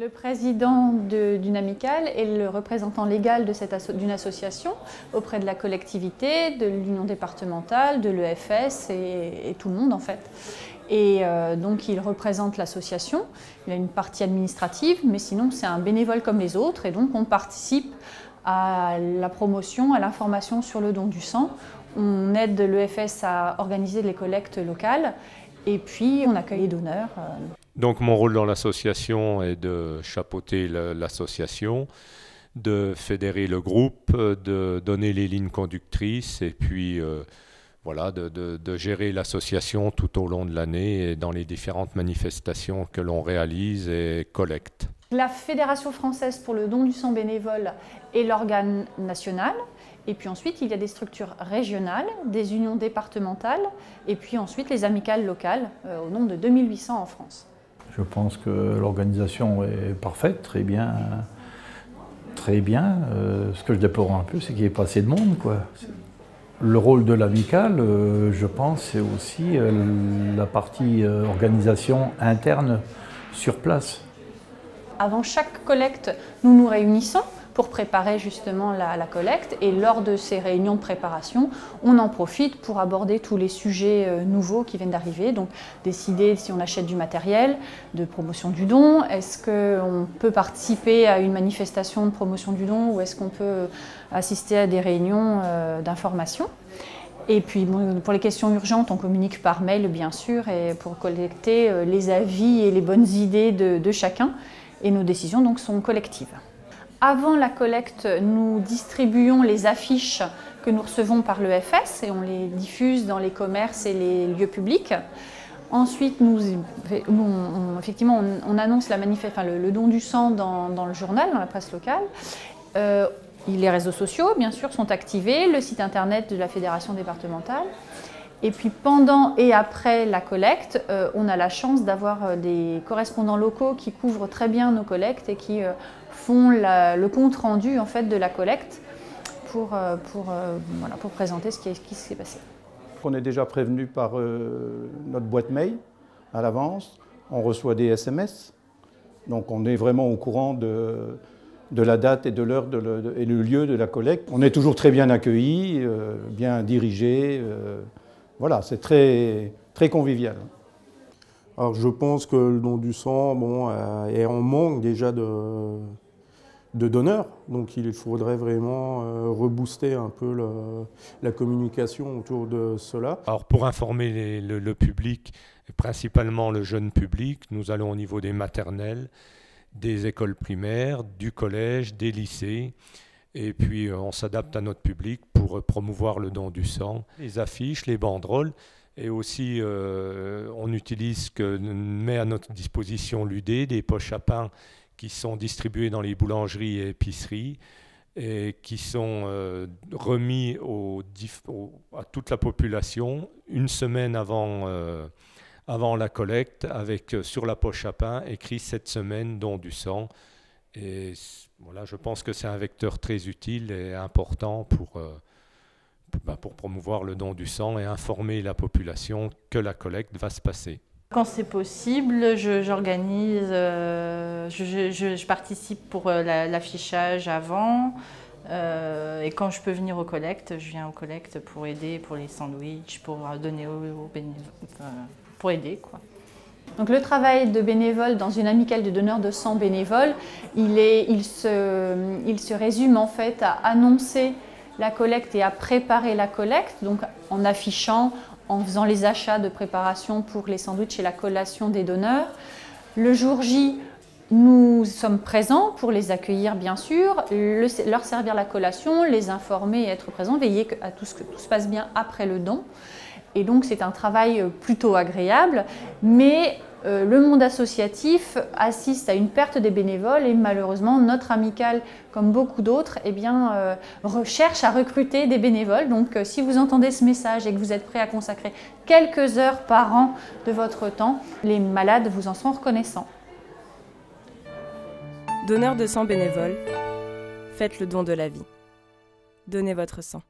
Le président d'une amicale est le représentant légal d'une association auprès de la collectivité, de l'union départementale, de l'EFS et tout le monde en fait. Et donc il représente l'association, il a une partie administrative, mais sinon c'est un bénévole comme les autres et donc on participe à la promotion, à l'information sur le don du sang. On aide l'EFS à organiser les collectes locales et puis on accueille les donneurs. Donc mon rôle dans l'association est de chapeauter l'association, de fédérer le groupe, de donner les lignes conductrices et puis voilà, de gérer l'association tout au long de l'année et dans les différentes manifestations que l'on réalise et collecte. La Fédération française pour le don du sang bénévole est l'organe national. Et puis ensuite, il y a des structures régionales, des unions départementales et puis ensuite les amicales locales, au nombre de 2800 en France. Je pense que l'organisation est parfaite, très bien. Ce que je déplore un peu, c'est qu'il n'y ait pas assez de monde, quoi. Le rôle de l'amicale, je pense, c'est aussi la partie organisation interne sur place. Avant chaque collecte, nous nous réunissons pour préparer justement la collecte et lors de ces réunions de préparation, on en profite pour aborder tous les sujets nouveaux qui viennent d'arriver, donc décider si on achète du matériel de promotion du don, est-ce qu'on peut participer à une manifestation de promotion du don ou est-ce qu'on peut assister à des réunions d'information. Et puis pour les questions urgentes, on communique par mail bien sûr et pour collecter les avis et les bonnes idées de chacun et nos décisions donc sont collectives. Avant la collecte, nous distribuons les affiches que nous recevons par l'EFS et on les diffuse dans les commerces et les lieux publics. Ensuite, effectivement, on annonce le don du sang dans le journal, dans la presse locale. Les réseaux sociaux, bien sûr, sont activés, le site internet de la fédération départementale. Et puis pendant et après la collecte, on a la chance d'avoir des correspondants locaux qui couvrent très bien nos collectes et qui font le compte rendu en fait, de la collecte pour présenter ce qui s'est passé. On est déjà prévenu par notre boîte mail à l'avance, on reçoit des SMS, donc on est vraiment au courant de la date et de l'heure et le lieu de la collecte. On est toujours très bien accueillis, bien dirigés. Voilà, c'est très convivial. Alors je pense que le don du sang est en manque déjà de donneurs, donc il faudrait vraiment rebooster un peu la communication autour de cela. Alors pour informer le public, et principalement le jeune public, nous allons au niveau des maternelles, des écoles primaires, du collège, des lycées. Et puis on s'adapte à notre public pour promouvoir le don du sang. Les affiches, les banderoles et aussi on utilise ce que met à notre disposition l'UD, des poches à pain qui sont distribuées dans les boulangeries et épiceries et qui sont remis à toute la population une semaine avant la collecte avec sur la poche à pain écrit cette semaine don du sang. Et voilà, je pense que c'est un vecteur très utile et important pour promouvoir le don du sang et informer la population que la collecte va se passer. Quand c'est possible, j'organise, je participe pour l'affichage avant et quand je peux venir aux collectes, je viens aux collectes pour aider pour les sandwichs, pour donner aux bénévoles, pour aider quoi. Donc le travail de bénévole dans une amicale de donneurs de sang bénévoles, il se résume en fait à annoncer la collecte et à préparer la collecte, donc en affichant, en faisant les achats de préparation pour les sandwichs et la collation des donneurs. Le jour J, nous sommes présents pour les accueillir bien sûr, leur servir la collation, les informer et être présents, veiller à tout ce que tout se passe bien après le don. Et donc c'est un travail plutôt agréable, mais le monde associatif assiste à une perte des bénévoles et malheureusement notre amicale, comme beaucoup d'autres, recherche à recruter des bénévoles. Donc si vous entendez ce message et que vous êtes prêt à consacrer quelques heures par an de votre temps, les malades vous en sont reconnaissants. Donneurs de sang bénévoles, faites le don de la vie. Donnez votre sang.